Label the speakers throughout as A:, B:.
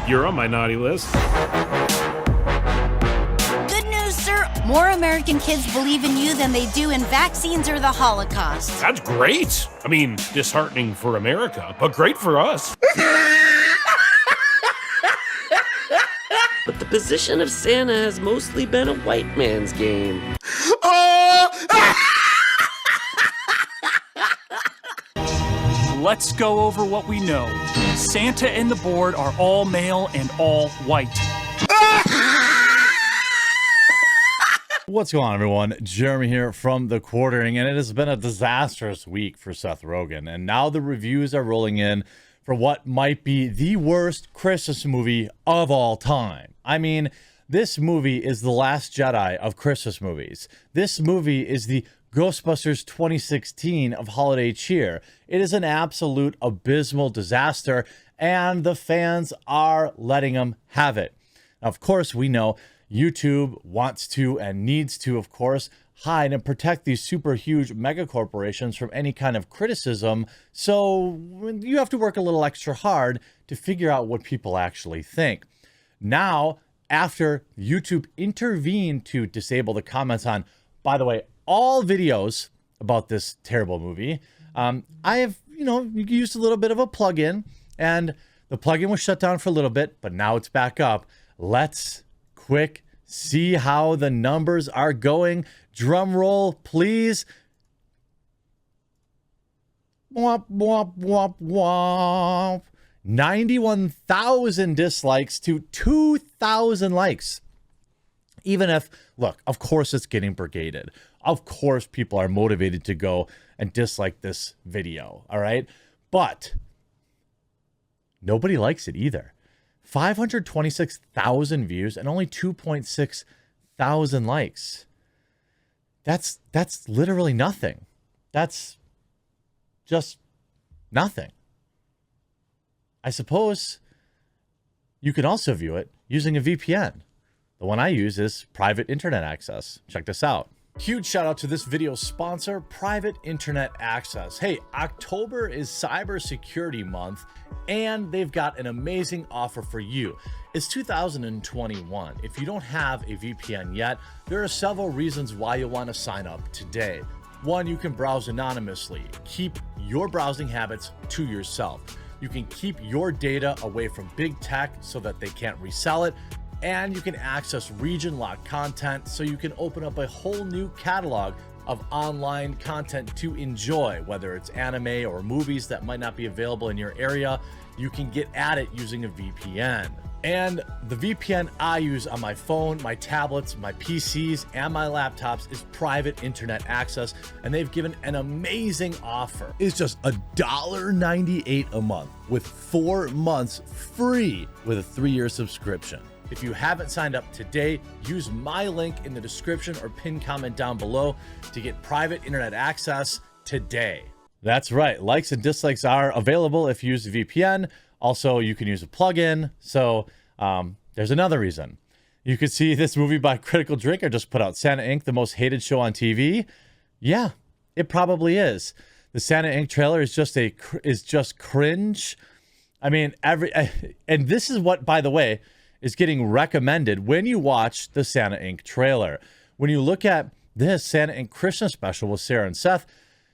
A: You're on my naughty list.
B: Good news, sir. More American kids believe in you than they do in vaccines or the Holocaust.
A: That's great. I mean, disheartening for America, but great for us.
C: But the position of Santa has mostly been a white man's game.
D: Let's go over what we know. Santa and the board are all male and all white.
E: What's going on, everyone? Jeremy here from The Quartering, and it has been a disastrous week for Seth Rogen, and now the reviews are rolling in for what might be the worst Christmas movie of all time. I mean, this movie is the Last Jedi of Christmas movies. This movie is the Ghostbusters 2016 of holiday cheer. It is an absolute abysmal disaster, and the fans are letting them have it. Now, of course, we know YouTube wants to and needs to, of course, hide and protect these super huge mega corporations from any kind of criticism. So you have to work a little extra hard to figure out what people actually think. Now, after YouTube intervened to disable the comments on, by the way, all videos about this terrible movie, I have, used a little bit of a plugin, and the plugin was shut down for a little bit, but now it's back up. Let's quick see how the numbers are going. Drum roll, please. Womp, womp, womp, womp. 91,000 dislikes to 2,000 likes. Even if, look, of course it's getting brigaded. Of course people are motivated to go and dislike this video, all right? But nobody likes it either. 526,000 views and only 2.6 thousand likes. That's literally nothing. That's just nothing. I suppose you can also view it using a VPN. The one I use is private internet access. Check this out. Huge shout out to this video's sponsor, Private Internet Access. Hey, October is Cybersecurity Month, and they've got an amazing offer for you. It's 2021. If you don't have a VPN yet, there are several reasons why you'll want to sign up today. One, you can browse anonymously. Keep your browsing habits to yourself. You can keep your data away from big tech so that they can't resell it. And you can access region-locked content, so you can open up a whole new catalog of online content to enjoy, whether it's anime or movies that might not be available in your area. You can get at it using a VPN. And the VPN I use on my phone, my tablets, my PCs, and my laptops is Private Internet Access, and they've given an amazing offer. It's just $1.98 a month with 4 months free with a 3-year subscription. If you haven't signed up today, use my link in the description or pinned comment down below to get private internet access today. That's right. Likes and dislikes are available if you use the VPN. Also, you can use a plugin. So there's another reason. You can see this movie by Critical Drinker just put out Santa Inc., the most hated show on TV. Yeah, it probably is. The Santa Inc. trailer is just cringe. I mean, and this is what, by the way, is getting recommended when you watch the Santa Inc. trailer. When you look at this Santa Inc. Christmas special with Sarah and Seth,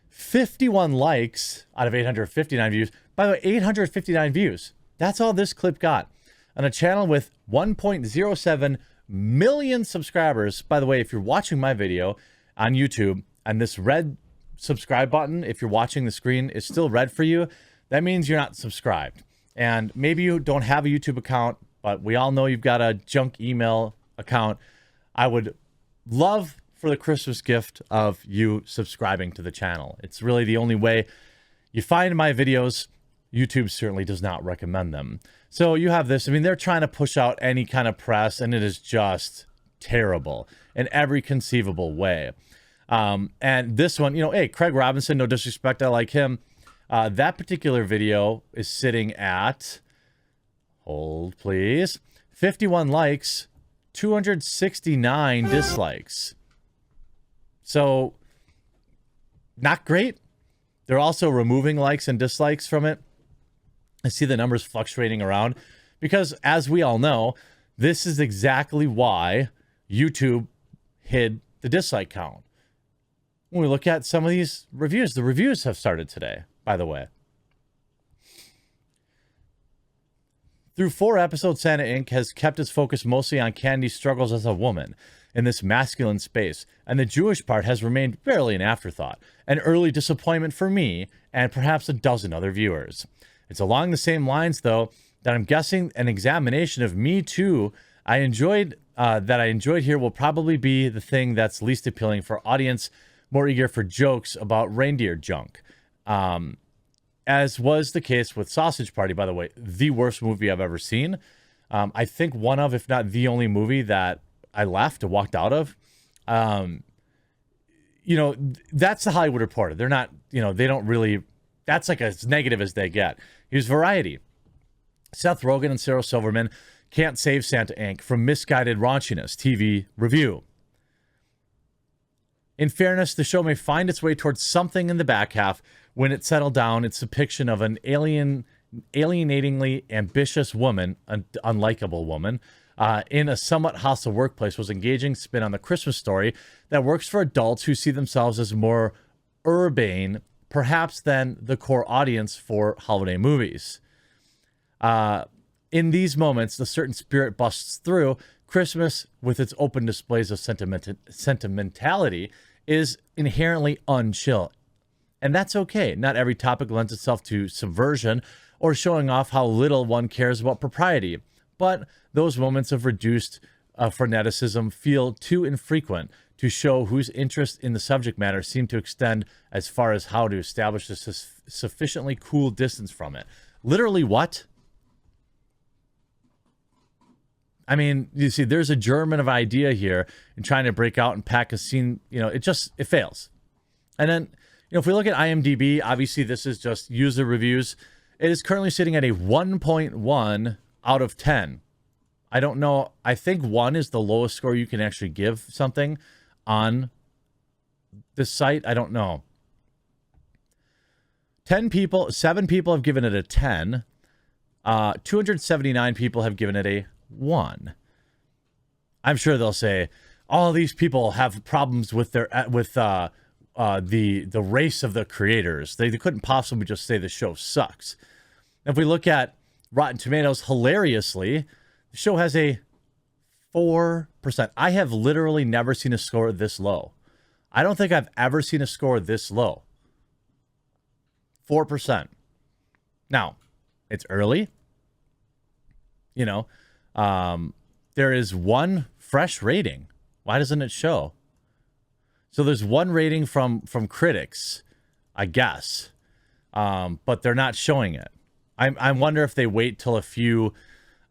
E: 51 likes out of 859 views. By the way, 859 views. That's all this clip got. On a channel with 1.07 million subscribers. By the way, if you're watching my video on YouTube and this red subscribe button, if you're watching the screen, is still red for you, that means you're not subscribed. And maybe you don't have a YouTube account, but we all know you've got a junk email account. I would love for the Christmas gift of you subscribing to the channel. It's really the only way you find my videos. YouTube certainly does not recommend them. So you have this. I mean, they're trying to push out any kind of press, and it is just terrible in every conceivable way. And this one, hey, Craig Robinson, no disrespect, I like him. That particular video is sitting at, hold please, 51 likes, 269 dislikes. So not great. They're also removing likes and dislikes from it. I see the numbers fluctuating around Because as we all know, this is exactly why YouTube hid the dislike count. When we look at some of these reviews, the reviews have started today, by the way. Through 4 episodes, Santa Inc. has kept its focus mostly on Candy's struggles as a woman in this masculine space, and the Jewish part has remained barely an afterthought, an early disappointment for me and perhaps a dozen other viewers. It's along the same lines, though, that I'm guessing an examination of Me Too I enjoyed here will probably be the thing that's least appealing for audience more eager for jokes about reindeer junk. As was the case with Sausage Party, by the way, the worst movie I've ever seen. I think one of, if not the only movie that I left or walked out of. You know, that's the Hollywood Reporter. They're not, you know, they don't really, that's like as negative as they get. Here's Variety. Seth Rogen and Sarah Silverman can't save Santa Inc. from misguided raunchiness. TV review. In fairness, the show may find its way towards something in the back half when it settled down. Its depiction of an alienatingly ambitious woman, an unlikable woman, in a somewhat hostile workplace was engaging spin on the Christmas story that works for adults who see themselves as more urbane, perhaps, than the core audience for holiday movies. In these moments, the certain spirit busts through. Christmas, with its open displays of sentimentality, is inherently unchill. And that's okay. Not every topic lends itself to subversion or showing off how little one cares about propriety. But those moments of reduced freneticism feel too infrequent to show whose interest in the subject matter seem to extend as far as how to establish a sufficiently cool distance from it. Literally what? I mean, you see, there's a German of idea here in trying to break out and pack a scene. You know, it fails. And then, you know, if we look at IMDb, obviously this is just user reviews. It is currently sitting at a 1.1 out of 10. I don't know. I think 1 is the lowest score you can actually give something on this site. I don't know. 7 people have given it a 10. 279 people have given it a 1. I'm sure they'll say all these people have problems with their the race of the creators. They couldn't possibly just say the show sucks. If we look at Rotten Tomatoes, hilariously, the show has a 4%. I have literally never seen a score this low. I don't think I've ever seen a score this low. 4%. Now, it's early. You know, there is 1 fresh rating. Why doesn't it show? So there's 1 rating from critics, I guess, but they're not showing it. I wonder if they wait till a few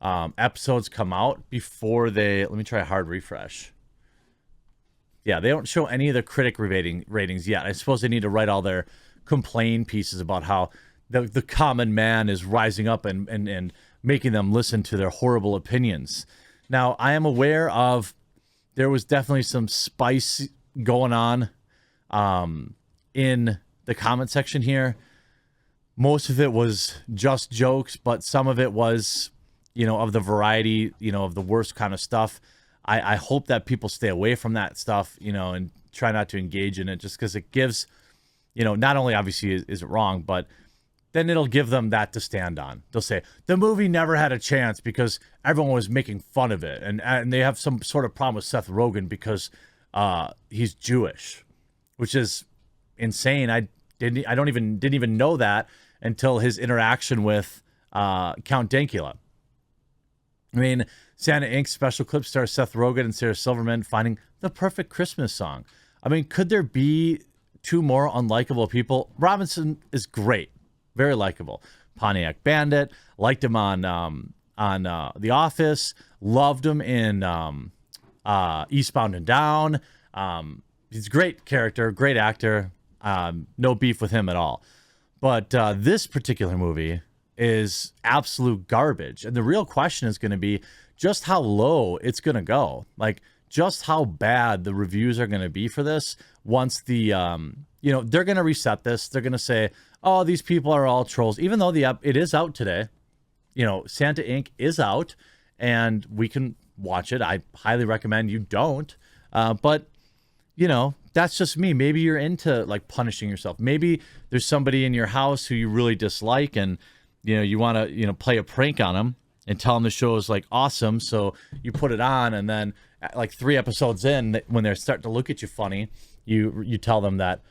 E: episodes come out before they. Let me try a hard refresh. Yeah, they don't show any of the critic ratings yet. I suppose they need to write all their complain pieces about how the common man is rising up and making them listen to their horrible opinions. Now, I am aware of there was definitely some spice going on in the comment section here. Most of it was just jokes, but some of it was, you know, of the variety, you know, of the worst kind of stuff. I hope that people stay away from that stuff, you know, and try not to engage in it, just because it gives, you know, not only obviously is it wrong, but then it'll give them that to stand on. They'll say the movie never had a chance because everyone was making fun of it, and they have some sort of problem with Seth Rogen because he's Jewish, which is insane. I didn't even know that until his interaction with Count Dankula. I mean, Santa Inc. special clip stars Seth Rogen and Sarah Silverman finding the perfect Christmas song. I mean, could there be 2 more unlikable people? Robinson is great, very likable. Pontiac Bandit, liked him on The Office, loved him in Eastbound and Down. He's a great character, great actor. No beef with him at all. But this particular movie is absolute garbage. And the real question is going to be just how low it's going to go. Like, just how bad the reviews are going to be for this once the, you know, they're going to reset this. They're going to say, oh, these people are all trolls. Even though it is out today. Santa Inc. is out, and we can watch it. I highly recommend you don't. But that's just me. Maybe you're into like punishing yourself. Maybe there's somebody in your house who you really dislike, and you want to play a prank on them and tell them the show is like awesome. So you put it on, and then like 3 episodes in, when they're starting to look at you funny, you tell them that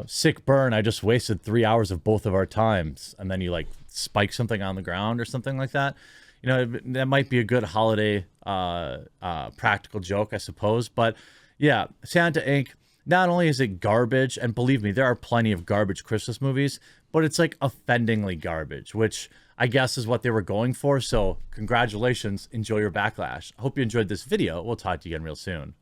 E: sick burn. I just wasted 3 hours of both of our times, and then you like spike something on the ground or something like that. That might be a good holiday practical joke, I suppose. But yeah, Santa Inc. Not only is it garbage, and believe me, there are plenty of garbage Christmas movies, but it's like offendingly garbage, which I guess is what they were going for. So congratulations, enjoy your backlash. I hope you enjoyed this video. We'll talk to you again real soon.